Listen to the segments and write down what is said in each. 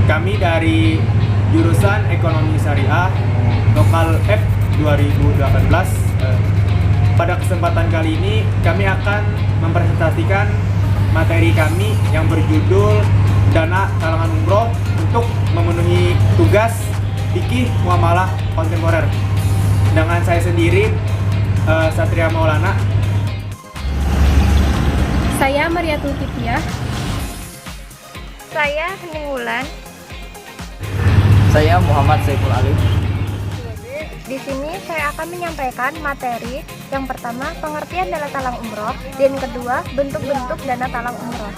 Kami dari jurusan Ekonomi Syariah Lokal F 2018. Pada kesempatan kali ini kami akan mempresentasikan materi kami yang berjudul Dana Talangan Umroh untuk memenuhi tugas fikih muamalah kontemporer. Dengan saya sendiri, Satria Maulana. Saya Mariatul Kipiah. Saya Hening Wulan. Saya Muhammad Saiful Alim. Di sini saya akan menyampaikan materi yang pertama pengertian dana talang umroh dan kedua bentuk-bentuk dana talang umroh.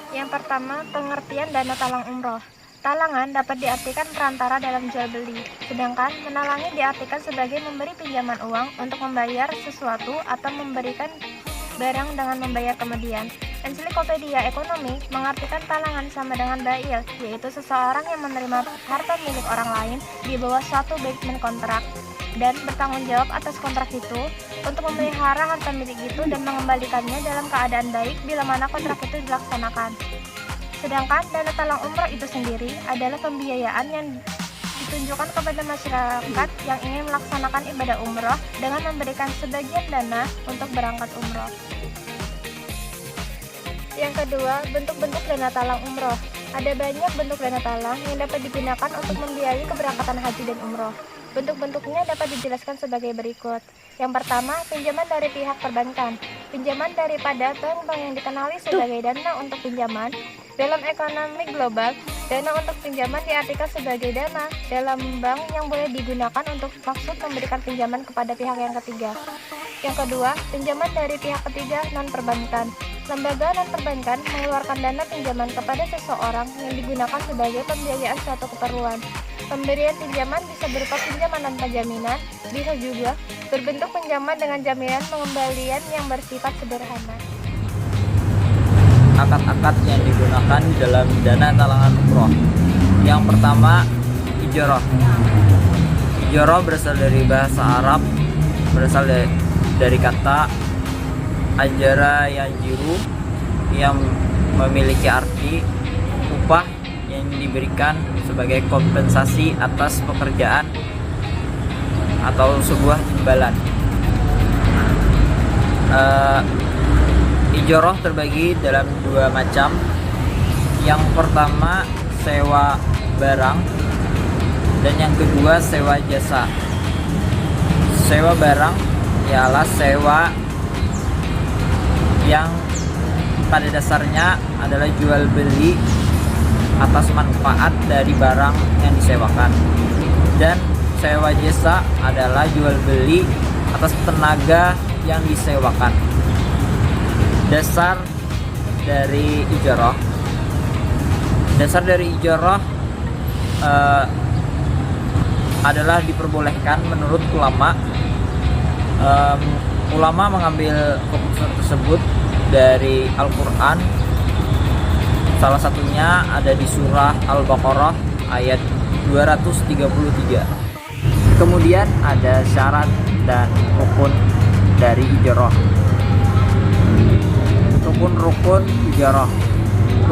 Yang pertama pengertian dana talang umroh. Talangan dapat diartikan perantara dalam jual beli, sedangkan menalangi diartikan sebagai memberi pinjaman uang untuk membayar sesuatu atau memberikan barang dengan membayar kemudian. Ensiklopedia Ekonomi mengartikan talangan sama dengan bail, yaitu seseorang yang menerima harta milik orang lain di bawah suatu backman kontrak dan bertanggung jawab atas kontrak itu untuk memelihara harta milik itu dan mengembalikannya dalam keadaan baik bila mana kontrak itu dilaksanakan. Sedangkan dana talang umroh itu sendiri adalah pembiayaan yang ditunjukkan kepada masyarakat yang ingin melaksanakan ibadah umroh dengan memberikan sebagian dana untuk berangkat umroh. Yang kedua, bentuk-bentuk dana talang umroh. Ada banyak bentuk dana talang yang dapat digunakan untuk membiayai keberangkatan haji dan umroh. Bentuk-bentuknya dapat dijelaskan sebagai berikut. Yang pertama, pinjaman dari pihak perbankan. Pinjaman daripada bank-bank yang dikenali sebagai dana untuk pinjaman. Dalam ekonomi global, dana untuk pinjaman diartikan sebagai dana dalam bank yang boleh digunakan untuk maksud memberikan pinjaman kepada pihak yang ketiga. Yang kedua, pinjaman dari pihak ketiga non-perbankan. Lembaga non-perbankan mengeluarkan dana pinjaman kepada seseorang yang digunakan sebagai pembiayaan suatu keperluan. Pemberian pinjaman bisa berupa pinjaman tanpa jaminan, bisa juga berbentuk pinjaman dengan jaminan pengembalian yang bersifat sederhana. Akad-akad yang digunakan dalam dana talangan umroh. Yang pertama, ijroh. Ijroh berasal dari bahasa Arab, berasal dari kata ajara yanjiru yang memiliki arti upah yang diberikan sebagai kompensasi atas pekerjaan atau sebuah imbalan. Ijroh terbagi dalam dua macam. Yang pertama sewa barang dan yang kedua sewa jasa. Sewa barang ialah sewa yang pada dasarnya adalah jual beli atas manfaat dari barang yang disewakan, dan sewa jasa adalah jual beli atas tenaga yang disewakan. Dasar dari ijroh adalah diperbolehkan menurut ulama. Ulama mengambil keputusan tersebut dari Al-Quran. Salah satunya ada di surah Al-Baqarah ayat 233. Kemudian ada syarat dan rukun dari ijroh. Rukun ijroh.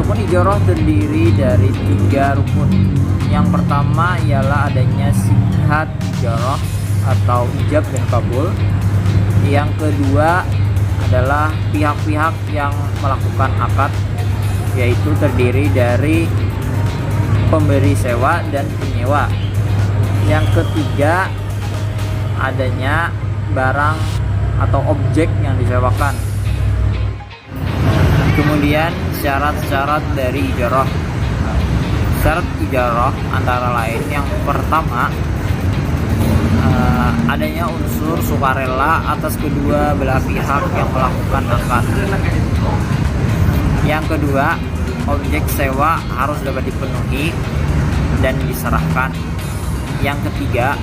Rukun ijroh terdiri dari 3 rukun. Yang pertama ialah adanya sihhat ijroh atau ijab dan kabul. Yang kedua adalah pihak-pihak yang melakukan akad, yaitu terdiri dari pemberi sewa dan penyewa. Yang ketiga adanya barang atau objek yang disewakan. Kemudian syarat-syarat dari ijroh. Syarat ijroh antara lain yang pertama adanya unsur sukarela atas kedua belah pihak yang melakukan akad. Yang kedua, objek sewa harus dapat dipenuhi dan diserahkan. Yang ketiga,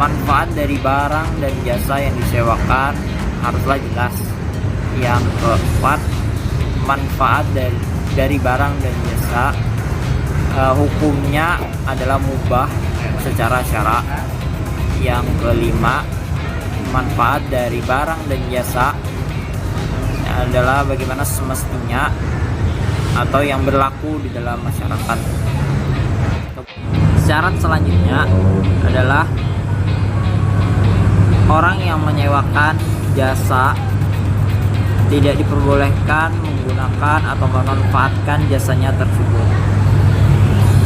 manfaat dari barang dan jasa yang disewakan haruslah jelas. Yang keempat, manfaat dari barang dan jasa hukumnya adalah mubah secara syara. Yang kelima, manfaat dari barang dan jasa adalah bagaimana semestinya atau yang berlaku di dalam masyarakat. Syarat selanjutnya adalah orang yang menyewakan jasa tidak diperbolehkan menggunakan atau memanfaatkan jasanya tersebut.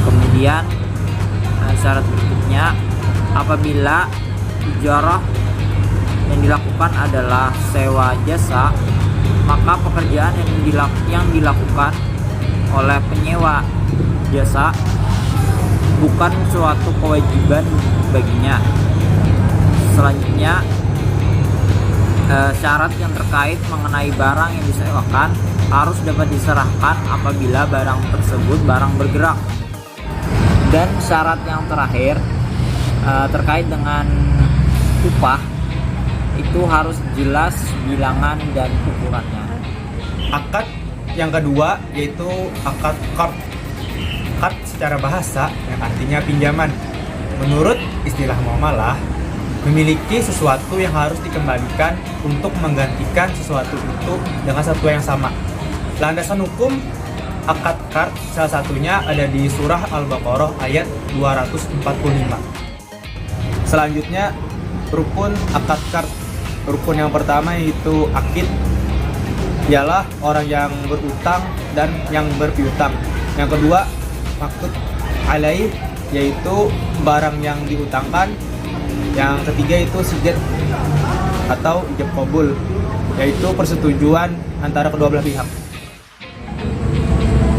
Kemudian syarat berikutnya, apabila ijarah yang dilakukan adalah sewa jasa, maka pekerjaan yang dilakukan oleh penyewa jasa bukan suatu kewajiban baginya. Selanjutnya, syarat yang terkait mengenai barang yang disewakan harus dapat diserahkan apabila barang tersebut barang bergerak. Dan syarat yang terakhir terkait dengan upah itu harus jelas bilangan dan ukurannya. Akad yang kedua yaitu akad qard. Qard secara bahasa yang artinya pinjaman. Menurut istilah muamalah, memiliki sesuatu yang harus dikembalikan untuk menggantikan sesuatu itu dengan sesuatu yang sama. Landasan hukum akad qard salah satunya ada di surah Al-Baqarah ayat 245. Selanjutnya rukun akad qard. Rukun yang pertama yaitu akid, ialah orang yang berutang dan yang berpiutang. Yang kedua maksud alaih, yaitu barang yang diutangkan. Yang ketiga itu sigat atau ijab qabul, yaitu persetujuan antara kedua belah pihak.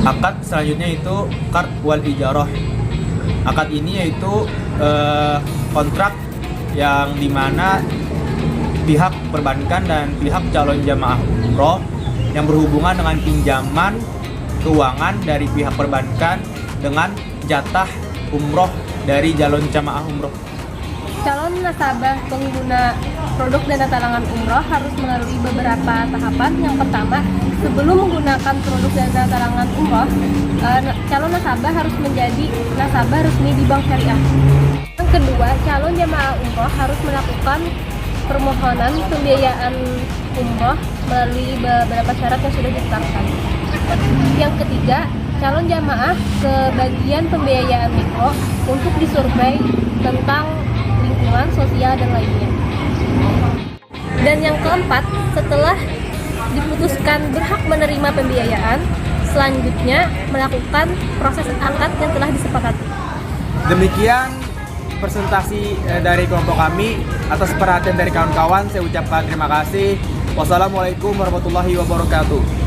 Akad selanjutnya itu qard wal ijarah. Akad ini yaitu kontrak yang dimana pihak perbankan dan pihak calon jamaah umroh yang berhubungan dengan pinjaman keuangan dari pihak perbankan dengan jatah umroh dari calon jamaah umroh. Calon nasabah pengguna produk dana talangan umroh harus melalui beberapa tahapan. Yang pertama, sebelum menggunakan produk dana talangan umroh, calon nasabah harus menjadi nasabah resmi di bank syariah. Yang kedua, calon jamaah umroh harus melakukan permohonan pembiayaan umroh melalui beberapa syarat yang sudah ditetapkan. Yang ketiga, calon jamaah ke bagian pembiayaan mikro untuk disurvei tentang lingkungan, sosial, dan lainnya. Dan yang keempat, setelah diputuskan berhak menerima pembiayaan, selanjutnya melakukan proses akad yang telah disepakati. Demikian presentasi dari kelompok kami. Atas perhatian dari kawan-kawan saya ucapkan terima kasih. Wassalamualaikum warahmatullahi wabarakatuh.